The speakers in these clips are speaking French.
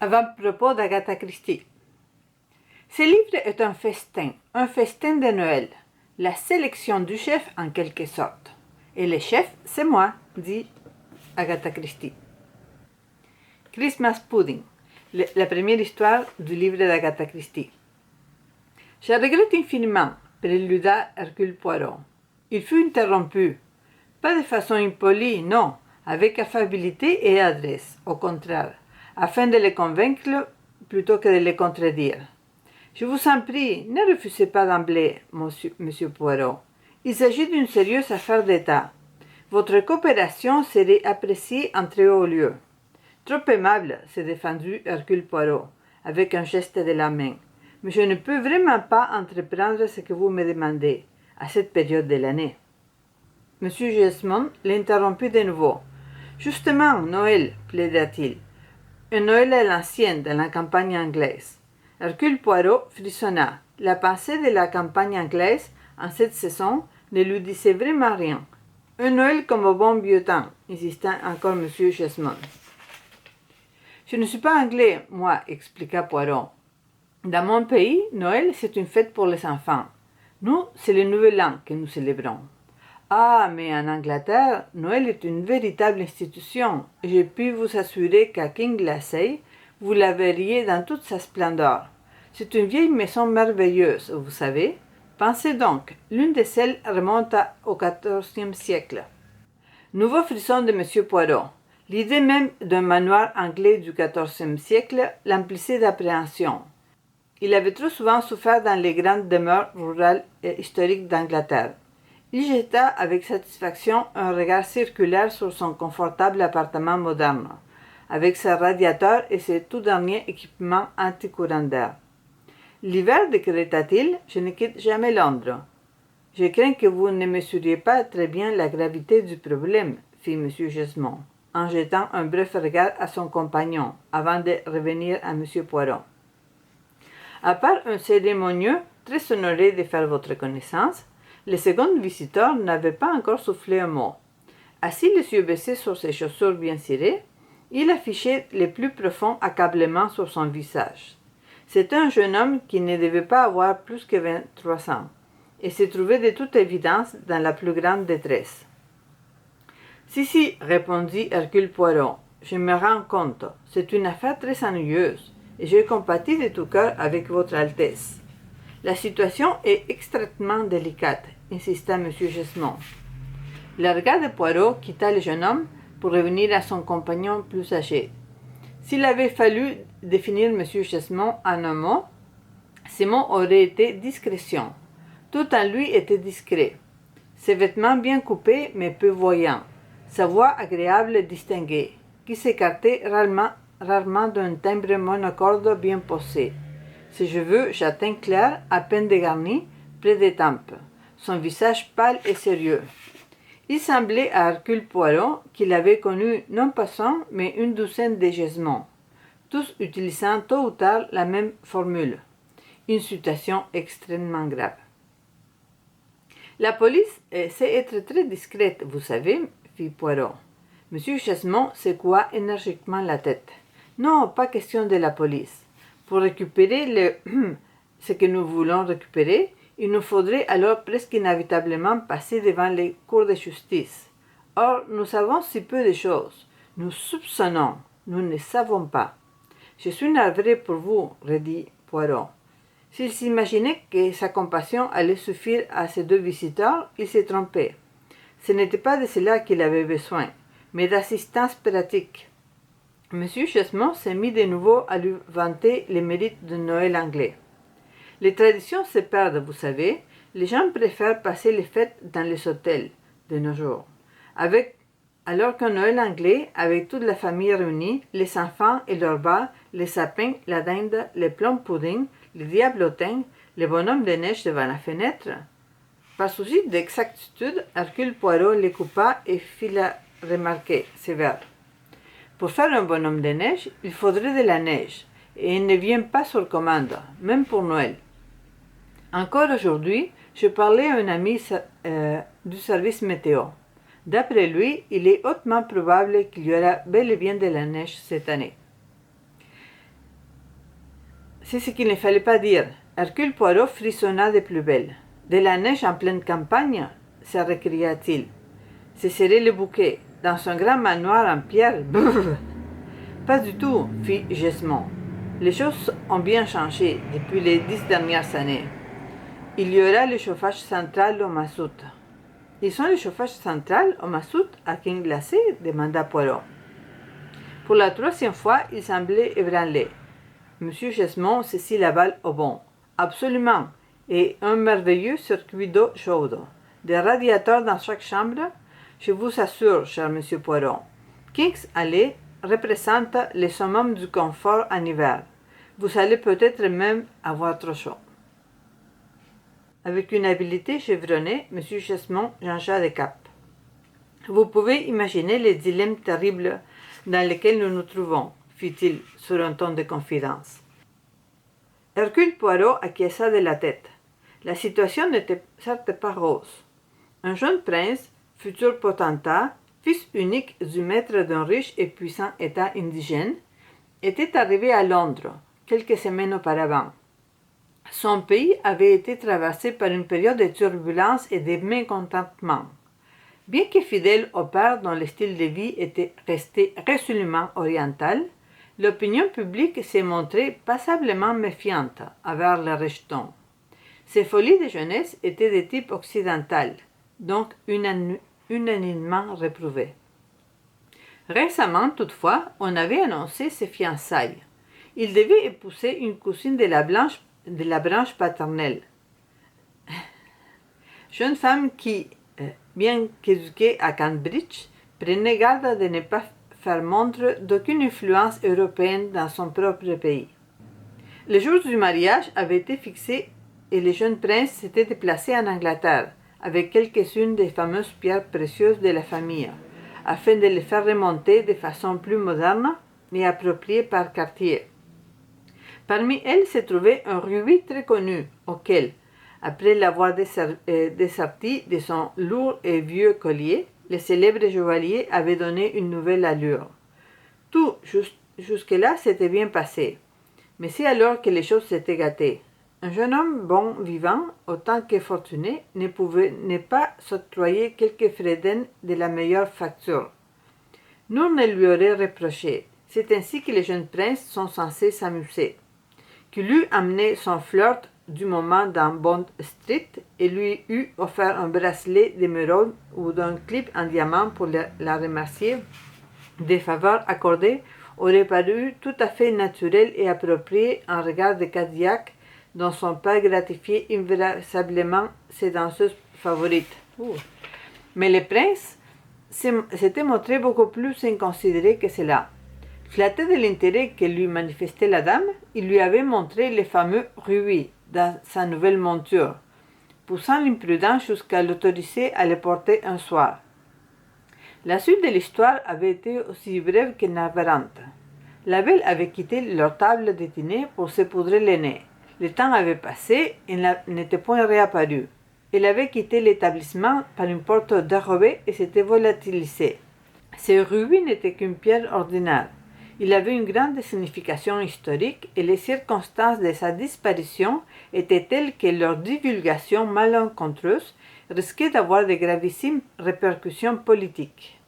Avant-propos d'Agatha Christie. Ce livre est un festin de Noël, la sélection du chef en quelque sorte. Et le chef, c'est moi, dit Agatha Christie. Christmas Pudding, la première histoire du livre d'Agatha Christie. Je regrette infiniment, préluda Hercule Poirot. Il fut interrompu. Pas de façon impolie, non, avec affabilité et adresse, au contraire, afin de les convaincre plutôt que de les contredire. Je vous en prie, ne refusez pas d'emblée, monsieur Poirot. Il s'agit d'une sérieuse affaire d'État. Votre coopération serait appréciée en très haut lieu. Trop aimable, s'est défendu Hercule Poirot, avec un geste de la main. Mais je ne peux vraiment pas entreprendre ce que vous me demandez, à cette période de l'année. Monsieur Jesmond l'interrompit de nouveau. Justement, Noël, plaida-t-il. Un Noël à l'ancienne dans la campagne anglaise. Hercule Poirot frissonna. La pensée de la campagne anglaise en cette saison ne lui disait vraiment rien. Un Noël comme au bon vieux temps, insista encore M. Jesmond. Je ne suis pas anglais, moi, expliqua Poirot. Dans mon pays, Noël, c'est une fête pour les enfants. Nous, c'est le Nouvel An que nous célébrons. Ah, mais en Angleterre, Noël est une véritable institution, et je puis vous assurer qu'à Kinglesey, vous la verriez dans toute sa splendeur. C'est une vieille maison merveilleuse, vous savez. Pensez donc, l'une de celles remonte au XIVe siècle. Nouveau frisson de M. Poirot. L'idée même d'un manoir anglais du XIVe siècle l'emplissait d'appréhension. Il avait trop souvent souffert dans les grandes demeures rurales et historiques d'Angleterre. Il jeta avec satisfaction un regard circulaire sur son confortable appartement moderne, avec ses radiateurs et ses tout derniers équipements anti-courant d'air. L'hiver, décréta-t-il, je ne quitte jamais Londres. Je crains que vous ne mesuriez pas très bien la gravité du problème, fit M. Jesmond, en jetant un bref regard à son compagnon, avant de revenir à M. Poirot. À part un cérémonieux très honoré de faire votre connaissance, le second visiteur n'avait pas encore soufflé un mot. Assis les yeux baissés sur ses chaussures bien cirées, il affichait le plus profond accablement sur son visage. C'était un jeune homme qui ne devait pas avoir plus que 23 ans, et se trouvait de toute évidence dans la plus grande détresse. « Si, répondit Hercule Poirot, je me rends compte, c'est une affaire très ennuyeuse, et je compatis de tout cœur avec votre Altesse. La situation est extrêmement délicate, insista M. Jesmond. Le regard de Poirot quitta le jeune homme pour revenir à son compagnon plus âgé. S'il avait fallu définir M. Jesmond en un mot, ce mot aurait été discrétion. Tout en lui était discret. Ses vêtements bien coupés mais peu voyants, sa voix agréable et distinguée, qui s'écartait rarement d'un timbre monocorde bien posé. Ses cheveux châtains clairs, à peine dégarnis, près des tempes. Son visage pâle et sérieux. Il semblait à Hercule Poirot qu'il avait connu non pas 100, mais une douzaine de Jesmonds, tous utilisant tôt ou tard la même formule. Une situation extrêmement grave. La police sait être très discrète, vous savez, fit Poirot. M. Jesmond secoua énergiquement la tête. Non, pas question de la police. Pour récupérer ce que nous voulons récupérer, il nous faudrait alors presque inévitablement passer devant les cours de justice. Or, nous savons si peu de choses. Nous soupçonnons, nous ne savons pas. Je suis navré pour vous, redit Poirot. S'il s'imaginait que sa compassion allait suffire à ces deux visiteurs, il s'est trompé. Ce n'était pas de cela qu'il avait besoin, mais d'assistance pratique. M. Jesmond s'est mis de nouveau à lui vanter les mérites de Noël anglais. Les traditions se perdent, vous savez. Les gens préfèrent passer les fêtes dans les hôtels de nos jours. Alors qu'un Noël anglais, avec toute la famille réunie, les enfants et leurs bas, les sapins, la dinde, les plum pudding, les diablotins, les bonhommes de neige devant la fenêtre. Par souci d'exactitude, Hercule Poirot les coupa et fit la remarquer, sévère. Pour faire un bonhomme de neige, il faudrait de la neige, et il ne vient pas sur commande, même pour Noël. Encore aujourd'hui, je parlais à un ami du service météo. D'après lui, il est hautement probable qu'il y aura bel et bien de la neige cette année. C'est ce qu'il ne fallait pas dire. Hercule Poirot frissonna de plus belle. De la neige en pleine campagne, se récria-t-il. Ce serait le bouquet, dans un grand manoir en pierre. Brrr. Pas du tout, fit Jesmond. Les choses ont bien changé depuis les 10 dernières années. Il y aura le chauffage central au mazout. Ils ont le chauffage central au mazout à King Glacé demanda Poirot. Pour la troisième fois, il semblait ébranlé. Monsieur Jesmond saisit la balle au bon. Absolument, et un merveilleux circuit d'eau chaude. Des radiateurs dans chaque chambre. Je vous assure, cher monsieur Poirot, King's Alley représente le summum du confort en hiver. Vous allez peut-être même avoir trop chaud. Avec une habileté chevronnée, M. Jesmond changea de cap. Vous pouvez imaginer les dilemmes terribles dans lesquels nous nous trouvons, fit-il sur un ton de confidence. Hercule Poirot acquiesça de la tête. La situation n'était certes pas rose. Un jeune prince, futur potentat, fils unique du maître d'un riche et puissant État indigène, était arrivé à Londres quelques semaines auparavant. Son pays avait été traversé par une période de turbulence et de mécontentement. Bien que fidèle au père dont le style de vie était resté résolument oriental, l'opinion publique s'est montrée passablement méfiante envers les rejetons. Ses folies de jeunesse étaient de type occidental, donc unanimement réprouvées. Récemment, toutefois, on avait annoncé ses fiançailles. Il devait épouser une cousine de la branche paternelle. Jeune femme qui, bien qu'éduquée à Cambridge, prenait garde de ne pas faire montre d'aucune influence européenne dans son propre pays. Le jour du mariage avait été fixé et le jeune prince s'était déplacé en Angleterre avec quelques-unes des fameuses pierres précieuses de la famille, afin de les faire remonter de façon plus moderne et appropriée par Cartier. Parmi elles se trouvait un rubis très connu, auquel, après l'avoir desserti de son lourd et vieux collier, le célèbre joaillier avait donné une nouvelle allure. Tout, jusque-là, s'était bien passé. Mais c'est alors que les choses s'étaient gâtées. Un jeune homme bon vivant, autant que fortuné, ne pouvait ne pas s'octroyer quelques fredens de la meilleure facture. Nul ne lui aurait reproché. C'est ainsi que les jeunes princes sont censés s'amuser. Qu'il eût amené son flirt du moment dans Bond Street et lui eût offert un bracelet d'émeraude ou d'un clip en diamant pour la remercier des faveurs accordées aurait paru tout à fait naturel et approprié en regard de Cadillac, dont son père gratifiait invariablement ses danseuses favorites. Mais le prince s'était montré beaucoup plus inconsidéré que cela. Flatté de l'intérêt que lui manifestait la dame, il lui avait montré les fameux rubis dans sa nouvelle monture, poussant l'imprudence jusqu'à l'autoriser à les porter un soir. La suite de l'histoire avait été aussi brève que navrante. La belle avait quitté leur table de dîner pour se poudrer le nez. Le temps avait passé et n'était point réapparu. Elle avait quitté l'établissement par une porte dérobée et s'était volatilisée. Ce rubis n'était qu'une pierre ordinaire. Il avait une grande signification historique et les circonstances de sa disparition étaient telles que leur divulgation malencontreuse risquait d'avoir de gravissimes répercussions politiques.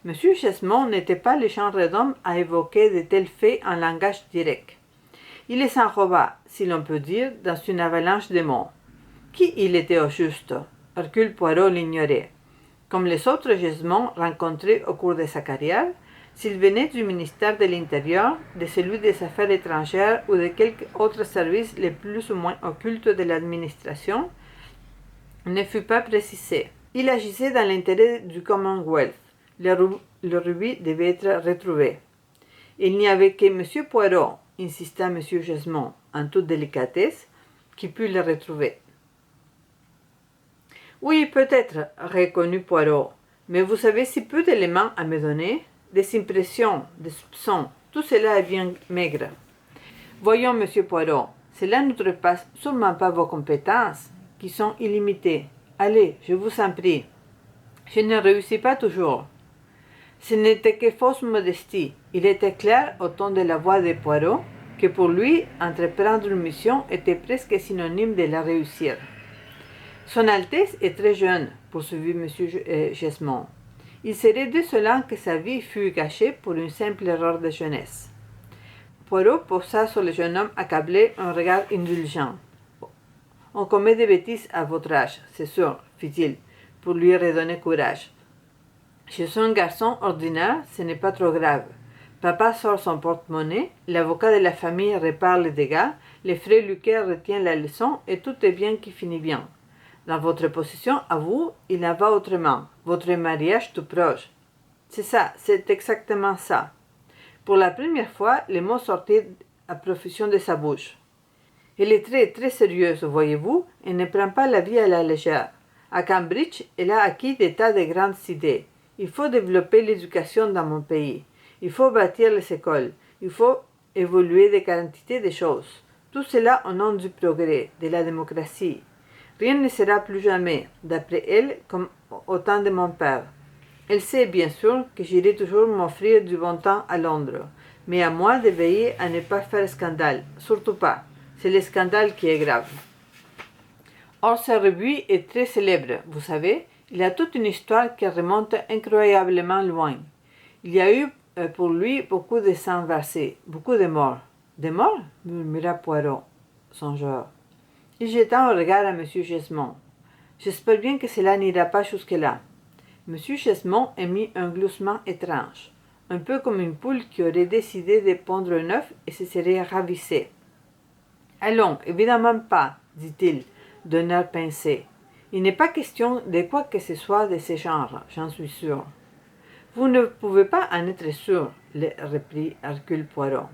M. Jesmond n'était pas le genre d'homme à évoquer de tels faits en langage direct. Il les enroba, si l'on peut dire, dans une avalanche de mots. Qui il était au juste? Hercule Poirot l'ignorait. Comme les autres Jesmond rencontrés au cours de sa carrière, s'il venait du ministère de l'Intérieur, de celui des Affaires étrangères ou de quelque autre service le plus ou moins occulte de l'administration, ne fut pas précisé. Il agissait dans l'intérêt du Commonwealth. Le rubis devait être retrouvé. Il n'y avait que M. Poirot, insista M. Jesmond, en toute délicatesse, qui put le retrouver. Oui, peut-être, reconnut Poirot, mais vous avez si peu d'éléments à me donner, des impressions, des soupçons, tout cela est bien maigre. Voyons, monsieur Poirot, cela ne dépasse sûrement pas vos compétences, qui sont illimitées. Allez, je vous en prie. Je ne réussis pas toujours. Ce n'était que fausse modestie. Il était clair, au ton de la voix de Poirot, que pour lui, entreprendre une mission était presque synonyme de la réussir. Son Altesse est très jeune, poursuivit M. Gesmond. Il serait désolant que sa vie fût gâchée pour une simple erreur de jeunesse. Poirot posa sur le jeune homme accablé un regard indulgent. On commet des bêtises à votre âge, c'est sûr, fit-il, pour lui redonner courage. Chez un garçon ordinaire, ce n'est pas trop grave. Papa sort son porte-monnaie, l'avocat de la famille répare les dégâts, les frères Lucaire retient la leçon et tout est bien qui finit bien. Dans votre position, à vous, il en va autrement. Votre mariage tout proche. C'est ça, c'est exactement ça. Pour la première fois, les mots sortaient à profusion de sa bouche. Elle est très, très sérieuse, voyez-vous, et ne prend pas la vie à la légère. À Cambridge, elle a acquis des tas de grandes idées. Il faut développer l'éducation dans mon pays. Il faut bâtir les écoles. Il faut évoluer des quantités de choses. Tout cela au nom du progrès, de la démocratie. Rien ne sera plus jamais, d'après elle, comme au temps de mon père. Elle sait bien sûr que j'irai toujours m'offrir du bon temps à Londres, mais à moi de veiller à ne pas faire scandale, surtout pas. C'est le scandale qui est grave. Or, ce revue est très célèbre, vous savez. Il a toute une histoire qui remonte incroyablement loin. Il y a eu pour lui beaucoup de sang versé, beaucoup de morts. Des morts murmura Poirot, songeur. Il jeta un regard à M. Gesmond. J'espère bien que cela n'ira pas jusque-là. M. Gesmond émit un gloussement étrange, un peu comme une poule qui aurait décidé de pondre un œuf et se serait ravissée. Allons, évidemment pas, dit-il, d'un air pincé. Il n'est pas question de quoi que ce soit de ce genre, j'en suis sûr. Vous ne pouvez pas en être sûr, reprit Hercule Poirot.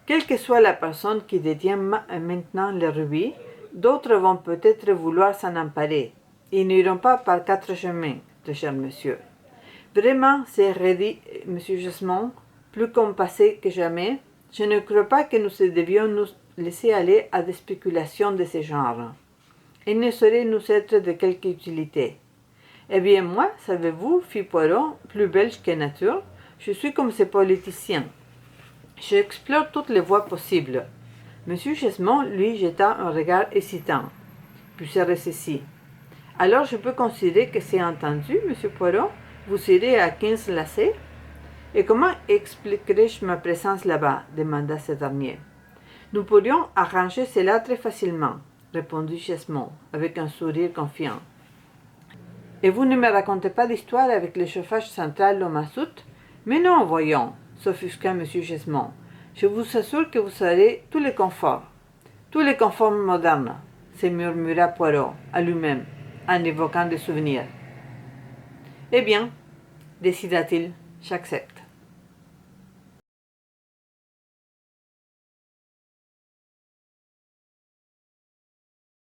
Quelle que soit la personne qui détient maintenant le rubis, d'autres vont peut-être vouloir s'en emparer. Ils n'iront pas par 4 chemins, très cher monsieur. Vraiment, c'est redit M. Gesmond, plus compassé que jamais. Je ne crois pas que nous devions nous laisser aller à des spéculations de ce genre. Elles ne sauraient nous être de quelque utilité. Eh bien moi, savez-vous, fit Poirot, plus belge que nature, je suis comme ces politiciens. J'explore toutes les voies possibles. M. Gesmond lui jeta un regard hésitant, puis se ressaisit. Alors je peux considérer que c'est entendu, M. Poirot? Vous irez à 15 lacets? Et comment expliquerai-je ma présence là-bas? Demanda ce dernier. Nous pourrions arranger cela très facilement, répondit Gesmond, avec un sourire confiant. Et vous ne me racontez pas d'histoire avec le chauffage central au mazout? Mais non, voyons, s'offusqua M. Gesmond. Je vous assure que vous aurez tous les conforts modernes, se murmura Poirot à lui-même, en évoquant des souvenirs. Eh bien, décida-t-il, j'accepte.